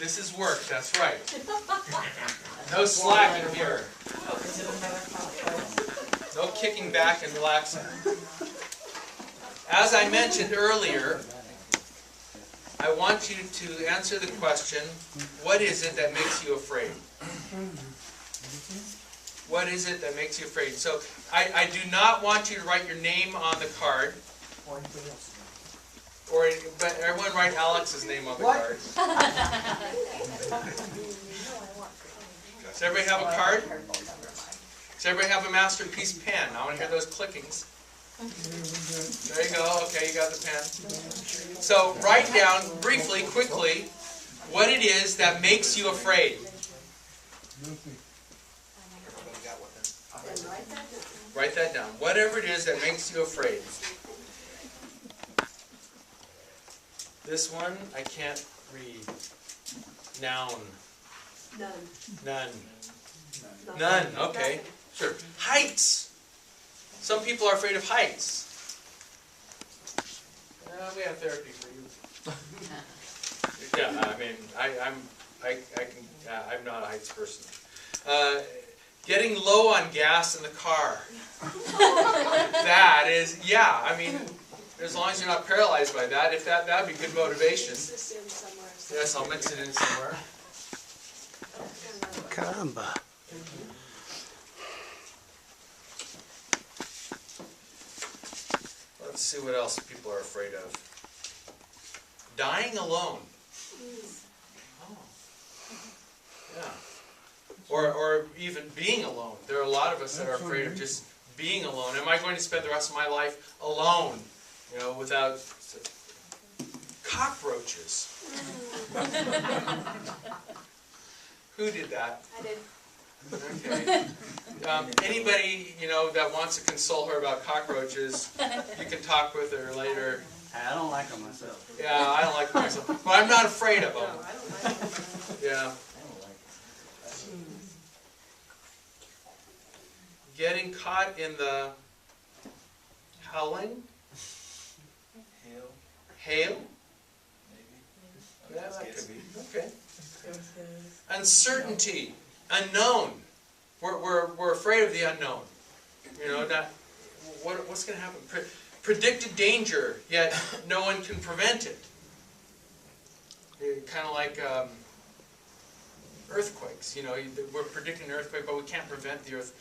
This is work, that's right. No slacking here. No kicking back and relaxing. As I mentioned earlier, I want you to answer the question, what is it that makes you afraid? What is it that makes you afraid? So, I do not want you to write your name on the card. But everyone write Alex's name on the card. Does everybody have a card? Does everybody have a masterpiece pen? I want to hear those clickings. There you go. Okay, you got the pen. So write down briefly, quickly, what it is that makes you afraid. Write that down. Whatever it is that makes you afraid. This one, I can't read. Noun. None. None. None. Okay. Sure. Heights. Some people are afraid of heights. We have therapy for you. Yeah, I mean, I'm not a heights person. Getting low on gas in the car. That is, yeah, I mean, as long as you're not paralyzed by that, if that'd be good motivation. Yes, I'll mix it in somewhere. Caramba. Let's see what else people are afraid of. Dying alone. Oh. Yeah. Or even being alone. There are a lot of us that are afraid of just being alone. Am I going to spend the rest of my life alone? You know, without cockroaches. Who did that? I did. Okay. Anybody, you know, that wants to console her about cockroaches, you can talk with her later. I don't like them myself. Yeah, I don't like them myself. But I'm not afraid of them. No, I don't like it. Yeah. Getting caught in the howling? Hail? Yeah, that could be. Okay. Uncertainty. Unknown. We're afraid of the unknown. You know, not what's going to happen. Predicted danger, yet no one can prevent it. Kind of like earthquakes. You know, we're predicting an earthquake, but we can't prevent the earth.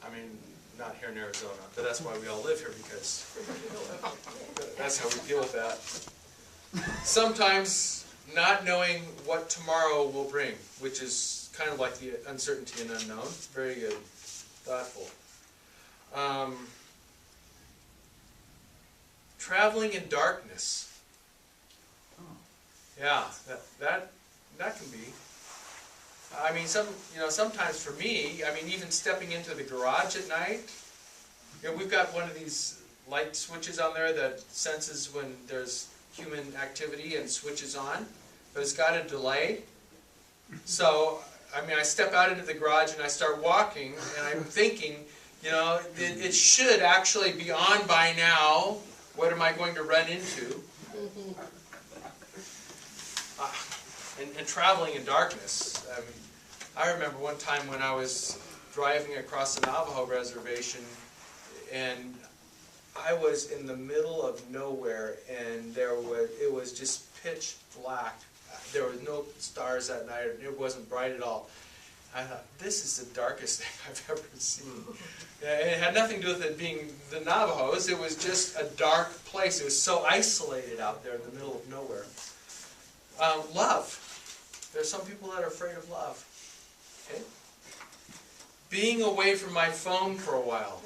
I mean, not here in Arizona, but that's why we all live here, because that's how we deal with that. Sometimes not knowing what tomorrow will bring, which is kind of like the uncertainty and unknown. Very good. Thoughtful. Traveling in darkness. Yeah, that can be. I mean, sometimes for me, I mean, even stepping into the garage at night, you know, we've got one of these light switches on there that senses when there's human activity and switches on, but it's got a delay. So, I mean, I step out into the garage and I start walking, and I'm thinking, you know, it should actually be on by now. What am I going to run into? And traveling in darkness. I mean, I remember one time when I was driving across the Navajo reservation, and I was in the middle of nowhere, and it was just pitch black. There were no stars that night. It wasn't bright at all. I thought, this is the darkest thing I've ever seen. And it had nothing to do with it being the Navajos. It was just a dark place. It was so isolated out there in the middle of nowhere. Love. There's some people that are afraid of love. Okay? Being away from my phone for a while.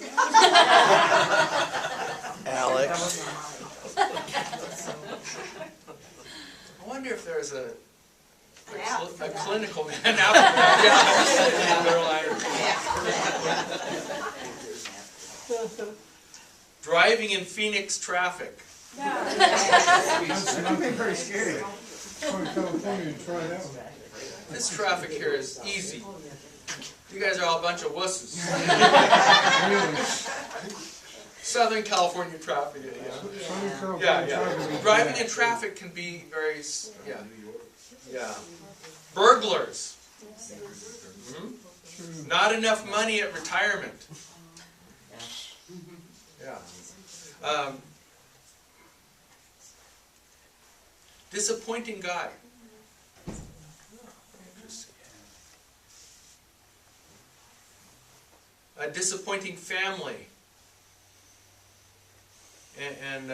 Alex. I wonder if there's a clinical Driving in Phoenix traffic. That's very scary. This traffic here is easy. You guys are all a bunch of wusses. Southern California traffic, yeah. Driving in traffic can be very, yeah. Burglars. Not enough money at retirement. Yeah. Disappointing God. A disappointing family. And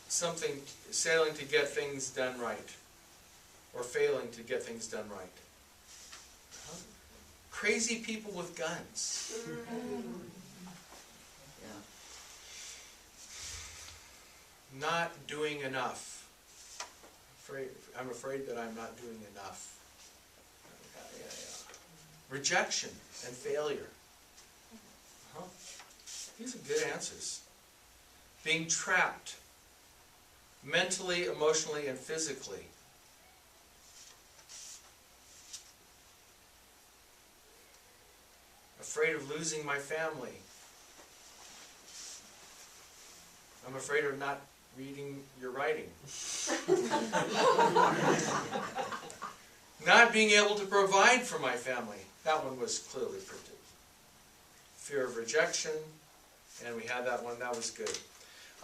something, failing to get things done right. Or failing to get things done right. Crazy people with guns. Not doing enough. I'm afraid that I'm not doing enough. Rejection and failure. These are good answers. Being trapped. Mentally, emotionally, and physically. Afraid of losing my family. I'm afraid of not reading your writing. Not being able to provide for my family. That one was clearly printed. Fear of rejection, and we had that one. That was good.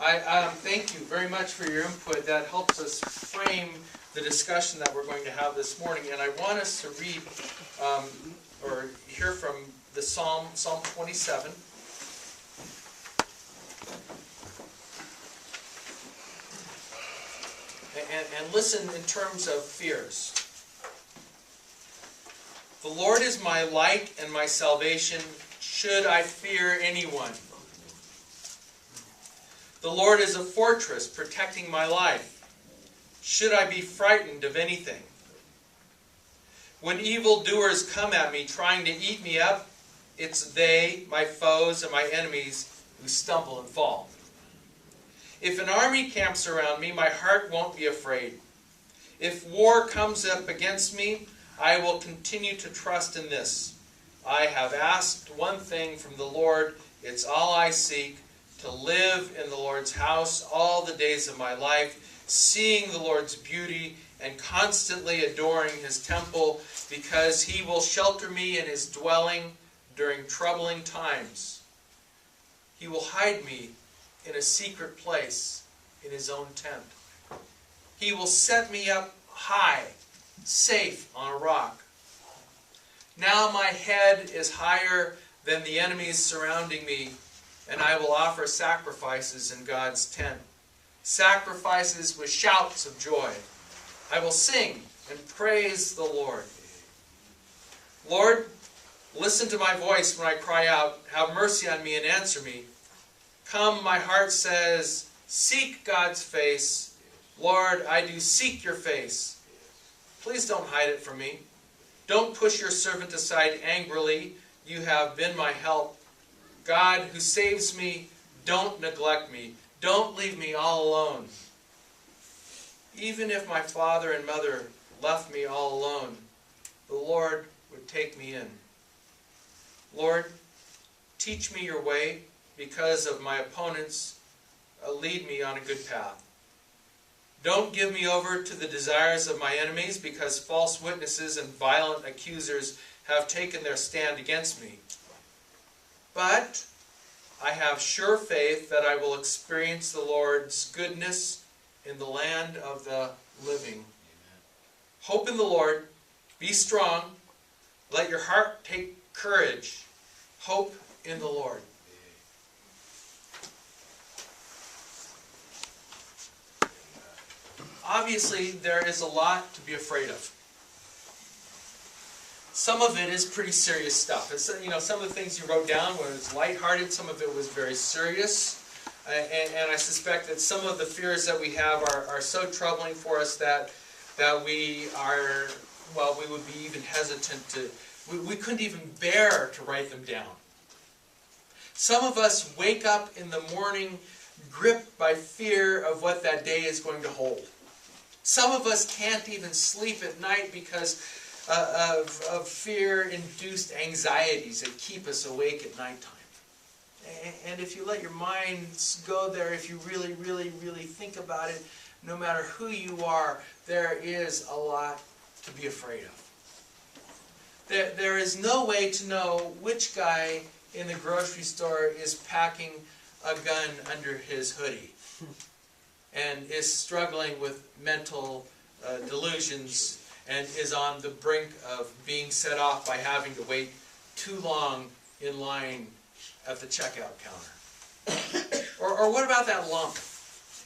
I thank you very much for your input. That helps us frame the discussion that we're going to have this morning. And I want us to read or hear from the Psalm 27. And listen in terms of fears. The Lord is my light and my salvation. Should I fear anyone? The Lord is a fortress protecting my life. Should I be frightened of anything? When evildoers come at me trying to eat me up, it's they, my foes, and my enemies who stumble and fall. If an army camps around me, my heart won't be afraid. If war comes up against me, I will continue to trust in this. I have asked one thing from the Lord. It's all I seek, to live in the Lord's house all the days of my life, seeing the Lord's beauty and constantly adoring His temple, because He will shelter me in His dwelling during troubling times. He will hide me in a secret place in His own tent. He will set me up high, safe on a rock. Now my head is higher than the enemies surrounding me, and I will offer sacrifices in God's tent. Sacrifices with shouts of joy. I will sing and praise the Lord. Lord, listen to my voice when I cry out. Have mercy on me and answer me. Come, my heart says, seek God's face. Lord, I do seek your face. Please don't hide it from me. Don't push your servant aside angrily. You have been my help. God, who saves me, don't neglect me. Don't leave me all alone. Even if my father and mother left me all alone, the Lord would take me in. Lord, teach me your way. Because of my opponents, lead me on a good path. Don't give me over to the desires of my enemies, because false witnesses and violent accusers have taken their stand against me. But I have sure faith that I will experience the Lord's goodness in the land of the living. Amen. Hope in the Lord. Be strong. Let your heart take courage. Hope in the Lord. Obviously, there is a lot to be afraid of. Some of it is pretty serious stuff. It's, some of the things you wrote down was lighthearted. Some of it was very serious. And I suspect that some of the fears that we have are so troubling for us that we are, we would be even hesitant to, we couldn't even bear to write them down. Some of us wake up in the morning gripped by fear of what that day is going to hold. Some of us can't even sleep at night because of fear-induced anxieties that keep us awake at nighttime. And if you let your minds go there, if you really, really, really think about it, no matter who you are, there is a lot to be afraid of. There is no way to know which guy in the grocery store is packing a gun under his hoodie and is struggling with mental delusions and is on the brink of being set off by having to wait too long in line at the checkout counter. Or what about that lump?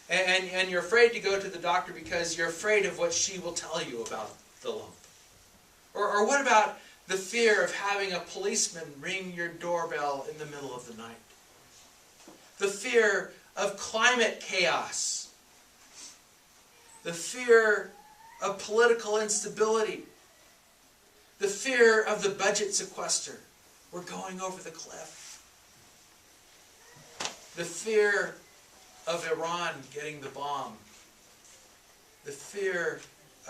And you're afraid to go to the doctor because you're afraid of what she will tell you about the lump. Or what about the fear of having a policeman ring your doorbell in the middle of the night? The fear of climate chaos. The fear of political instability. The fear of the budget sequester. We're going over the cliff. The fear of Iran getting the bomb. The fear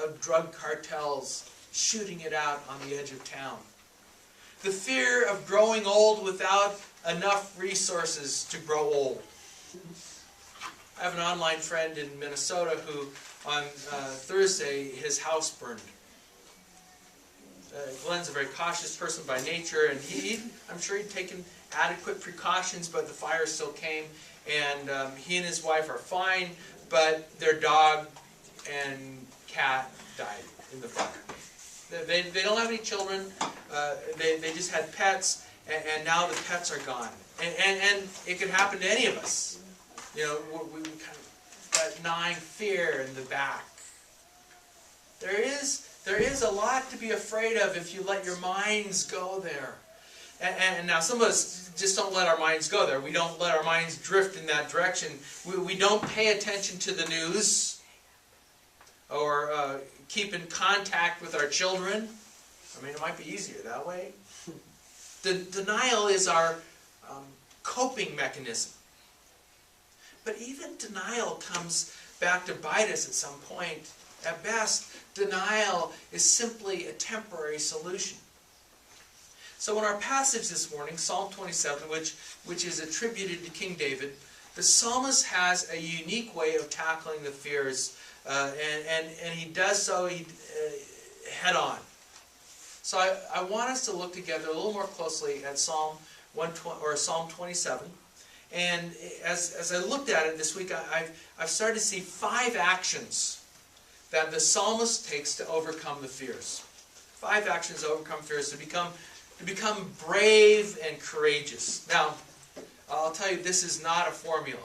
of drug cartels shooting it out on the edge of town. The fear of growing old without enough resources to grow old. I have an online friend in Minnesota who on Thursday his house burned. Glenn's a very cautious person by nature, and I'm sure he'd taken adequate precautions, but the fire still came, and he and his wife are fine, but their dog and cat died in the fire. They don't have any children, they just had pets, and now the pets are gone. And it could happen to any of us. You know, we kind of, that gnawing fear in the back. There is a lot to be afraid of if you let your minds go there. And now some of us just don't let our minds go there. We don't let our minds drift in that direction. We don't pay attention to the news or keep in contact with our children. I mean, it might be easier that way. Denial is our coping mechanism. But even denial comes back to bite us at some point. At best, denial is simply a temporary solution. So in our passage this morning, Psalm 27, which is attributed to King David, the psalmist has a unique way of tackling the fears, and he does so head on. So I want us to look together a little more closely at Psalm 27. And as I looked at it this week, I've started to see 5 actions that the psalmist takes to overcome the fears. 5 actions to overcome fears, to become brave and courageous. Now, I'll tell you, this is not a formula.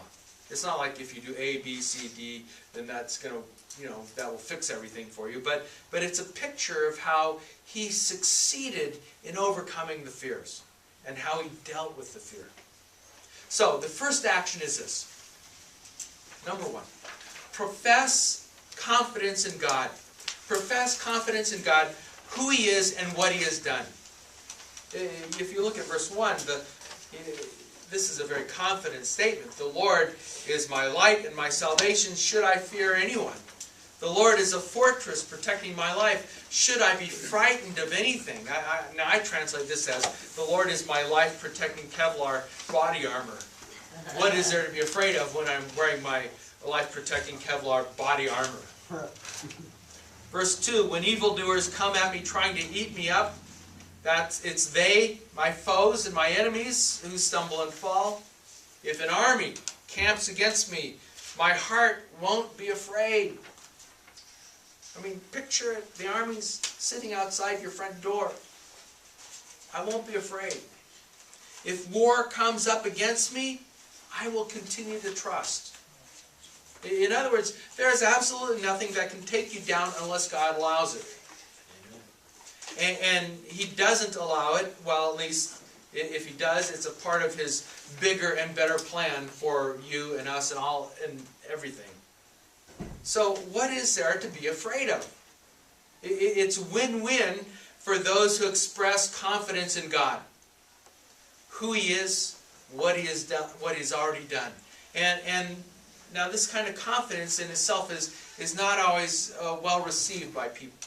It's not like if you do A, B, C, D, then that's going to, that will fix everything for you. But it's a picture of how he succeeded in overcoming the fears and how he dealt with the fear. So, the first action is this. Number 1, profess confidence in God. Profess confidence in God, who He is and what He has done. If you look at verse 1, this is a very confident statement. The Lord is my light and my salvation. Should I fear anyone? The Lord is a fortress protecting my life. Should I be frightened of anything? Now I translate this as, the Lord is my life protecting Kevlar body armor. What is there to be afraid of when I'm wearing my life protecting Kevlar body armor? Verse 2, when evildoers come at me trying to eat me up, it's they, my foes and my enemies, who stumble and fall. If an army camps against me, my heart won't be afraid. I mean, picture it, the army's sitting outside your front door. I won't be afraid. If war comes up against me, I will continue to trust. In other words, there is absolutely nothing that can take you down unless God allows it. And He doesn't allow it. Well, at least if He does, it's a part of His bigger and better plan for you and us and everything. So what is there to be afraid of? It's win-win for those who express confidence in God. Who He is, what He has done, what He's already done. And now this kind of confidence in itself is not always well received by people.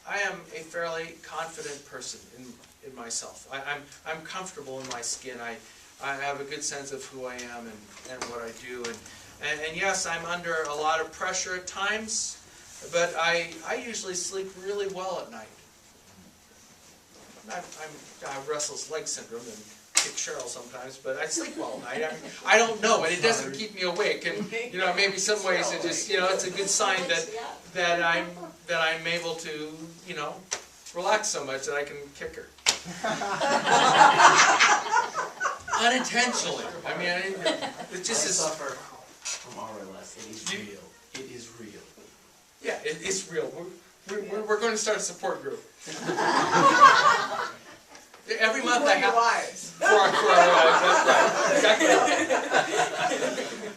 I am a fairly confident person in myself. I'm comfortable in my skin. I have a good sense of who I am and what I do. And yes, I'm under a lot of pressure at times. but I usually sleep really well at night. I have restless leg syndrome and kick Cheryl sometimes, but I sleep well at night. I don't know, and it doesn't keep me awake. And maybe some ways it just it's a good sign that I'm able to relax so much that I can kick her. Unintentionally. I mean, it just is. Suffer from RLS. It is real. It is real. Yeah, it's real. We're going to start a support group. Every month I have for our wives. That's right. Exactly.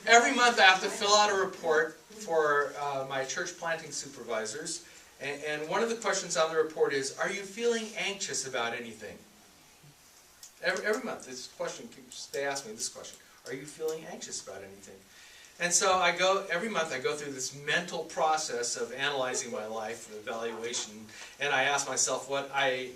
Every month I have to fill out a report for my church planting supervisors, and one of the questions on the report is, "Are you feeling anxious about anything?" Every month, this question they ask me this question: "Are you feeling anxious about anything?" And so every month I go through this mental process of analyzing my life, evaluation, and I ask myself what I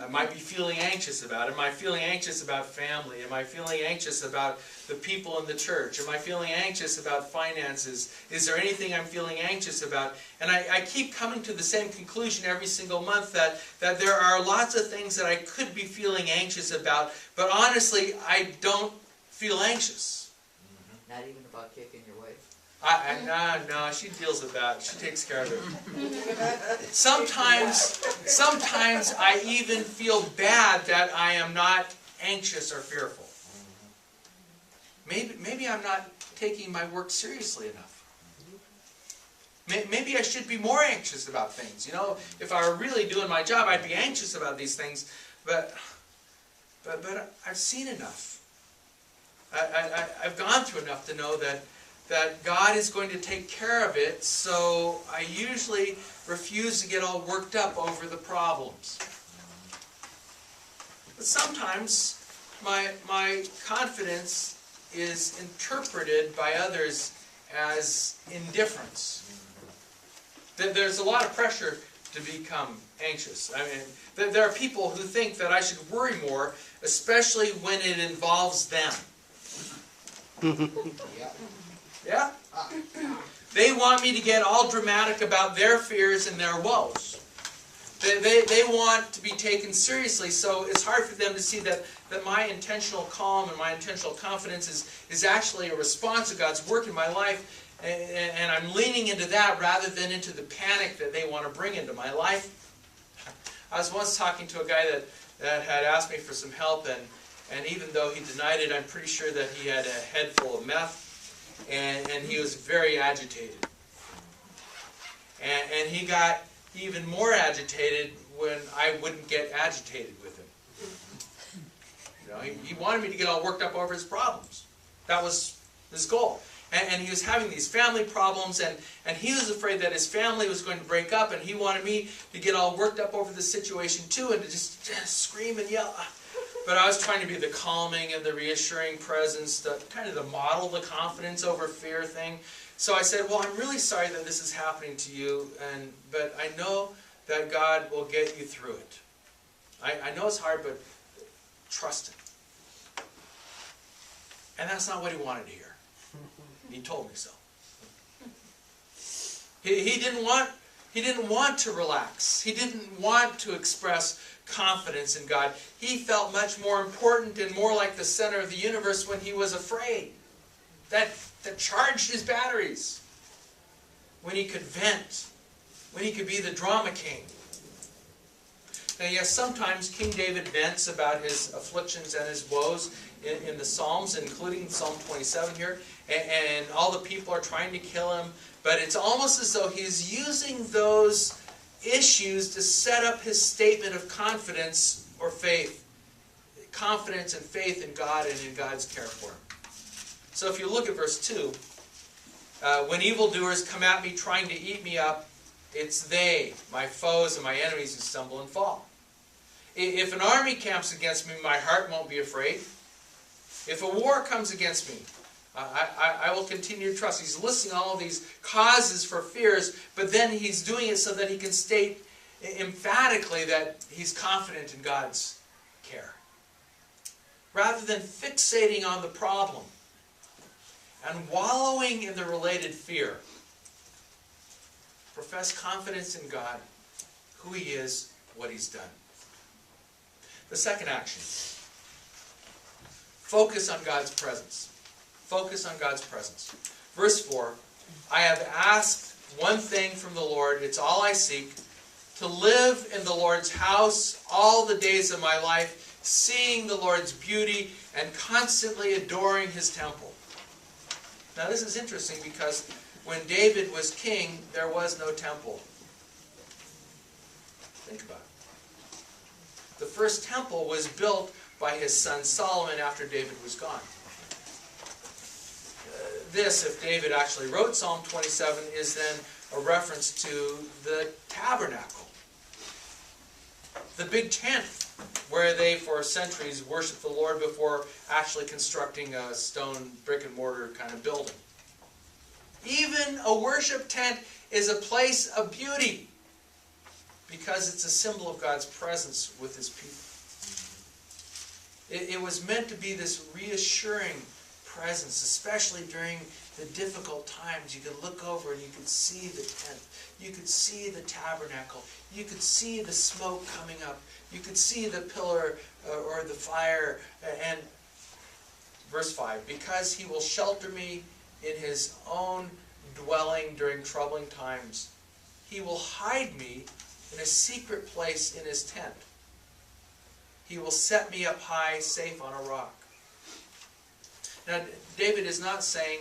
might be feeling anxious about. Am I feeling anxious about family? Am I feeling anxious about the people in the church? Am I feeling anxious about finances? Is there anything I'm feeling anxious about? And I keep coming to the same conclusion every single month that there are lots of things that I could be feeling anxious about, but honestly, I don't feel anxious. Not even about kicking your wife? No, she deals with that. She takes care of it. Sometimes I even feel bad that I am not anxious or fearful. Maybe I'm not taking my work seriously enough. Maybe I should be more anxious about things. If I were really doing my job, I'd be anxious about these things. But I've seen enough. I've gone through enough to know that God is going to take care of it, so I usually refuse to get all worked up over the problems. But sometimes my confidence is interpreted by others as indifference. There's a lot of pressure to become anxious. I mean, there are people who think that I should worry more, especially when it involves them. Yeah? They want me to get all dramatic about their fears and their woes. They want to be taken seriously, so it's hard for them to see that my intentional calm and my intentional confidence is actually a response to God's work in my life, and I'm leaning into that rather than into the panic that they want to bring into my life. I was once talking to a guy that had asked me for some help, and even though he denied it, I'm pretty sure that he had a head full of meth, and he was very agitated. And he got even more agitated when I wouldn't get agitated with him. He wanted me to get all worked up over his problems. That was his goal. And he was having these family problems, and he was afraid that his family was going to break up, and he wanted me to get all worked up over the situation too, and to just scream and yell. But I was trying to be the calming and the reassuring presence, kind of the model the confidence over fear thing. So I said, well, I'm really sorry that this is happening to you, but I know that God will get you through it. I know it's hard, but trust Him. And that's not what he wanted to hear. He told me so. He didn't want to relax. He didn't want to express confidence in God. He felt much more important and more like the center of the universe when he was afraid. That charged his batteries. When he could vent. When he could be the drama king. Now yes, sometimes King David vents about his afflictions and his woes in the Psalms, including Psalm 27 here, and all the people are trying to kill him, but it's almost as though he's using those issues to set up his statement of confidence or faith. Confidence and faith in God and in God's care for him. So if you look at verse 2, when evildoers come at me trying to eat me up, it's they, my foes and my enemies, who stumble and fall. If an army camps against me, my heart won't be afraid. If a war comes against me, I will continue to trust. He's listing all of these causes for fears, but then he's doing it so that he can state emphatically that he's confident in God's care. Rather than fixating on the problem and wallowing in the related fear, profess confidence in God, who He is, what He's done. The second action. Focus on God's presence. Focus on God's presence. Verse 4, I have asked one thing from the Lord, it's all I seek, to live in the Lord's house all the days of my life, seeing the Lord's beauty and constantly adoring His temple. Now this is interesting because when David was king, there was no temple. Think about it. The first temple was built by his son Solomon after David was gone. This, if David actually wrote Psalm 27, is then a reference to the tabernacle. The big tent where they for centuries worshiped the Lord before actually constructing a stone brick and mortar kind of building. Even a worship tent is a place of beauty because it's a symbol of God's presence with His people. It was meant to be this reassuring presence, especially during the difficult times. You could look over and you could see the tent. You could see the tabernacle. You could see the smoke coming up. You could see the pillar or the fire. And verse 5, because He will shelter me in His own dwelling during troubling times. He will hide me in a secret place in His tent. He will set me up high, safe on a rock. Now, David is not saying,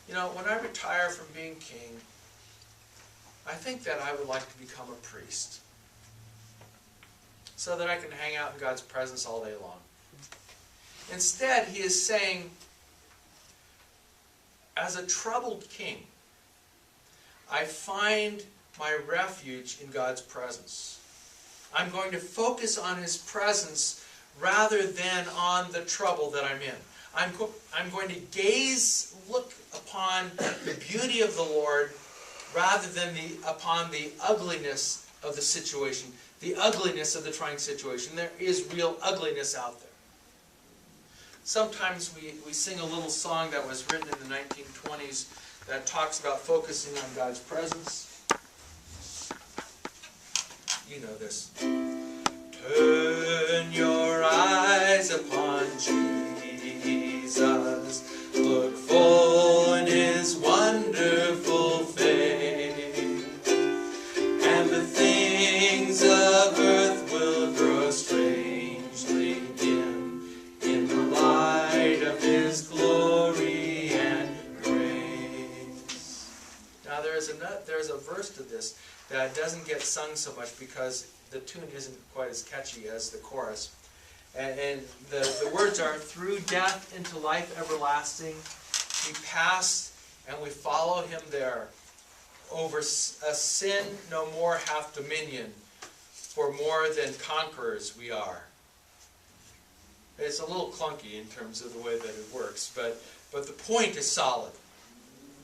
when I retire from being king, I think that I would like to become a priest so that I can hang out in God's presence all day long. Instead, he is saying, as a troubled king, I find my refuge in God's presence. I'm going to focus on His presence rather than on the trouble that I'm in. I'm going to look upon the beauty of the Lord rather than upon the ugliness of the situation, the ugliness of the trying situation. There is real ugliness out there. Sometimes we sing a little song that was written in the 1920s that talks about focusing on God's presence. You know this. Turn your eyes upon Jesus. Look full in His wonderful face. And the things of earth will grow strangely dim in the light of His glory and grace. Now there's a verse to this that doesn't get sung so much because the tune isn't quite as catchy as the chorus. And the words are, through death into life everlasting, we pass and we follow Him there. Over a sin no more hath dominion, for more than conquerors we are. It's a little clunky in terms of the way that it works, but the point is solid.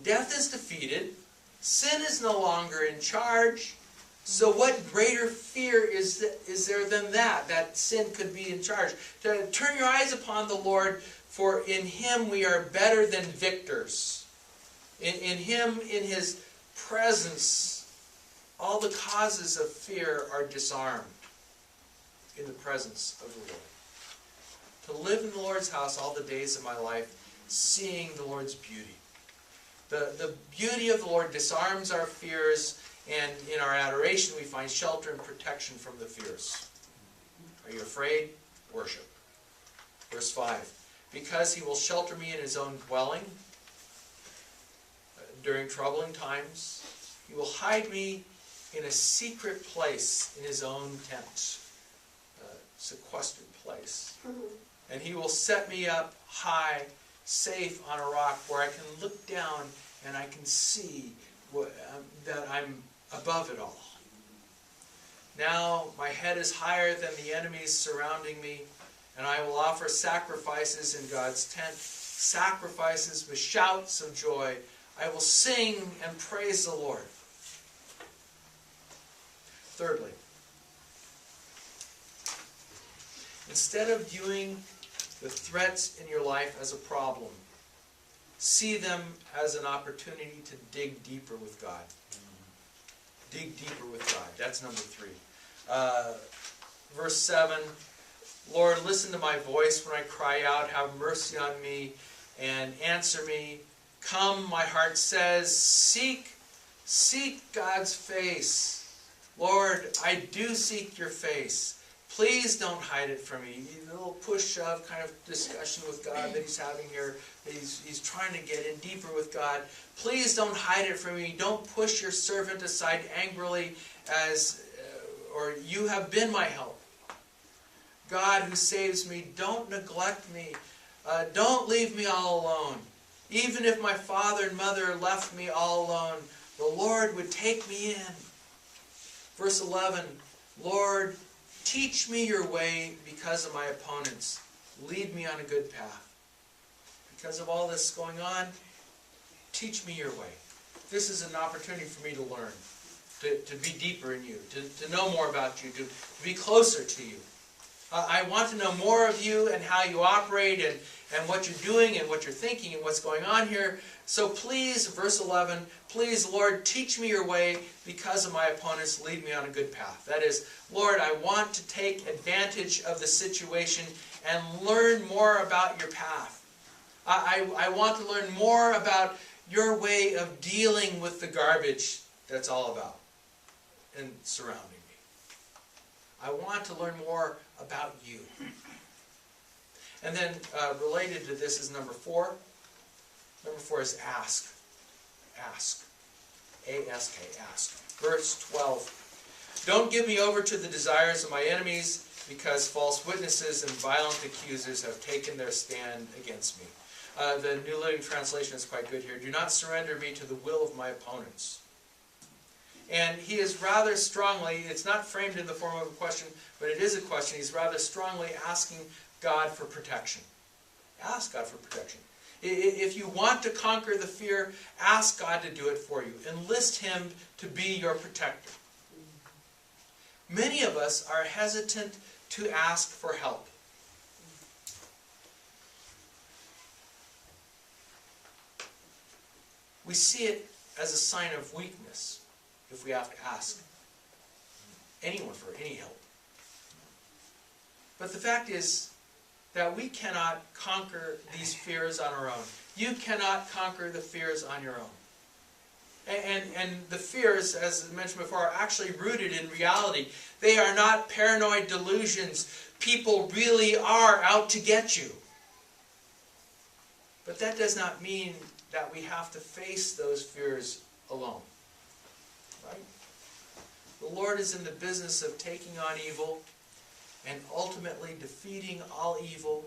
Death is defeated. Sin is no longer in charge. So what greater fear is there than that sin could be in charge? To turn your eyes upon the Lord, for in Him we are better than victors. In Him, in His presence, all the causes of fear are disarmed in the presence of the Lord. To live in the Lord's house all the days of my life, seeing the Lord's beauty. The beauty of the Lord disarms our fears, and in our adoration we find shelter and protection from the fears. Are you afraid? Worship. Verse 5. Because He will shelter me in His own dwelling during troubling times. He will hide me in a secret place in His own tent. Sequestered place. And He will set me up high, safe on a rock where I can look down and I can see that I'm above it all. Now my head is higher than the enemies surrounding me, and I will offer sacrifices in God's tent, sacrifices with shouts of joy. I will sing and praise the Lord. Thirdly, instead of viewing the threats in your life as a problem, see them as an opportunity to dig deeper with God. dig deeper with God. That's number 3. Verse 7, Lord, listen to my voice when I cry out. Have mercy on me and answer me. Come, my heart says, seek God's face. Lord, I do seek your face. Please don't hide it from me. A little push-shove kind of discussion with God that he's having here. He's trying to get in deeper with God. Please don't hide it from me. Don't push your servant aside angrily, or you have been my help. God who saves me, don't neglect me. Don't leave me all alone. Even if my father and mother left me all alone, the Lord would take me in. Verse 11, Lord, teach me your way because of my opponents. Lead me on a good path. Because of all this going on, teach me your way. This is an opportunity for me to learn, to be deeper in you, to know more about you, to be closer to you. I want to know more of you and how you operate and what you're doing and what you're thinking and what's going on here. So please, verse 11, please, Lord, teach me your way because of my opponents. Lead me on a good path. That is, Lord, I want to take advantage of the situation and learn more about your path. I want to learn more about your way of dealing with the garbage that's all about and surrounding me. I want to learn more about you. And then related to this is number 4. Number 4 is ask. Ask. A-S-K, ask. Verse 12. Don't give me over to the desires of my enemies, because false witnesses and violent accusers have taken their stand against me. The New Living Translation is quite good here. Do not surrender me to the will of my opponents. And he is rather strongly, it's not framed in the form of a question, but it is a question. He's rather strongly asking God for protection. Ask God for protection. If you want to conquer the fear, ask God to do it for you. Enlist Him to be your protector. Many of us are hesitant to ask for help. We see it as a sign of weakness if we have to ask anyone for any help. But the fact is that we cannot conquer these fears on our own. You cannot conquer the fears on your own. And the fears, as I mentioned before, are actually rooted in reality. They are not paranoid delusions. People really are out to get you. But that does not mean that we have to face those fears alone. Right? The Lord is in the business of taking on evil and ultimately defeating all evil.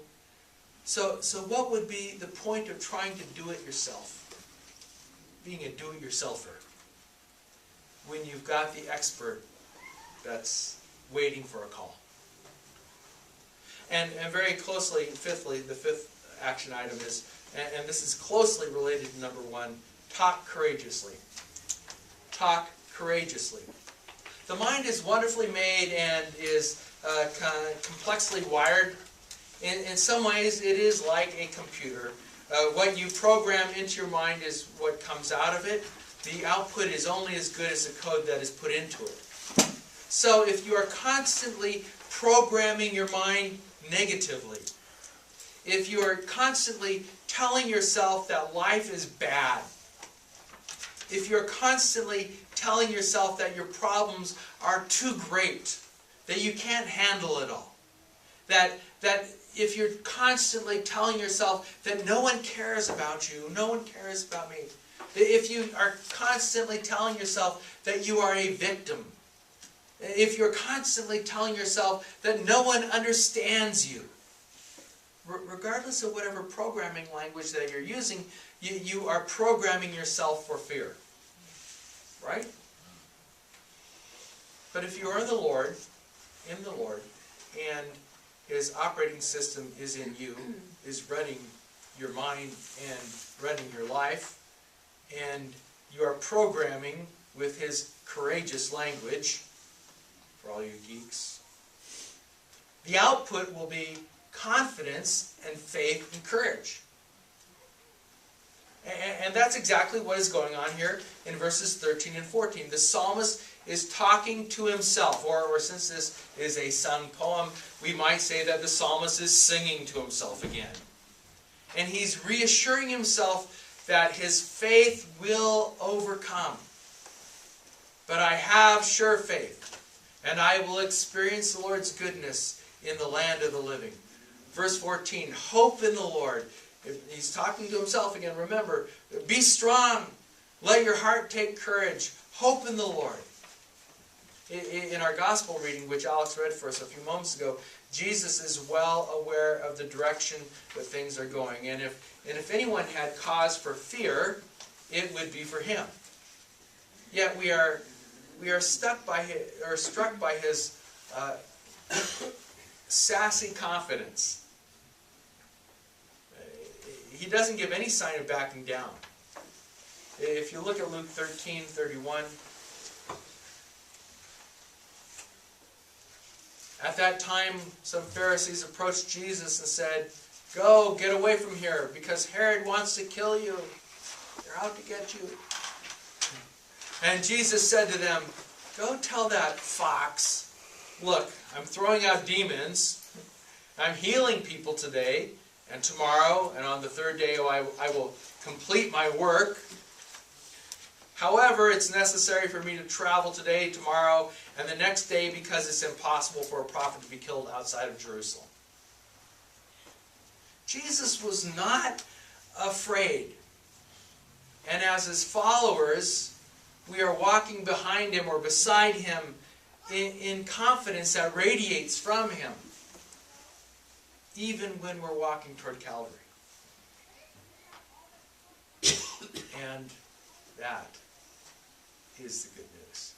So what would be the point of trying to do it yourself? Being a do-it-yourselfer, when you've got the expert that's waiting for a call. And very closely, fifthly, the fifth action item is, and this is closely related to number 1, talk courageously. Talk courageously. The mind is wonderfully made and is complexly wired. In some ways, it is like a computer. What you program into your mind is what comes out of it. The output is only as good as the code that is put into it. So if you are constantly programming your mind negatively, if you are constantly telling yourself that life is bad, if you're constantly telling yourself that your problems are too great, that you can't handle it all, that if you're constantly telling yourself that no one cares about you, no one cares about me, if you are constantly telling yourself that you are a victim, if you're constantly telling yourself that no one understands you, regardless of whatever programming language that you're using, you are programming yourself for fear. Right? But if you are in the Lord, and His operating system is in you, is running your mind and running your life, and you are programming with His courageous language, for all you geeks, the output will be confidence and faith and courage. And that's exactly what is going on here in verses 13 and 14. The psalmist is talking to himself, or since this is a sung poem, we might say that the psalmist is singing to himself again. And he's reassuring himself that his faith will overcome. But I have sure faith, and I will experience the Lord's goodness in the land of the living. Verse 14, hope in the Lord. He's talking to himself again. Remember, be strong. Let your heart take courage. Hope in the Lord. In our gospel reading, which Alex read for us a few moments ago, Jesus is well aware of the direction that things are going. And if anyone had cause for fear, it would be for him. Yet we are struck by his sassy confidence. He doesn't give any sign of backing down. If you look at Luke 13:31, at that time some Pharisees approached Jesus and said, "Go, get away from here, because Herod wants to kill you. They're out to get you." And Jesus said to them, "Go tell that fox, look, I'm throwing out demons, I'm healing people today, and tomorrow, and on the third day, I will complete my work. However, it's necessary for me to travel today, tomorrow, and the next day, because it's impossible for a prophet to be killed outside of Jerusalem." Jesus was not afraid. And as his followers, we are walking behind him or beside him in confidence that radiates from him, even when we're walking toward Calvary. And that is the good news.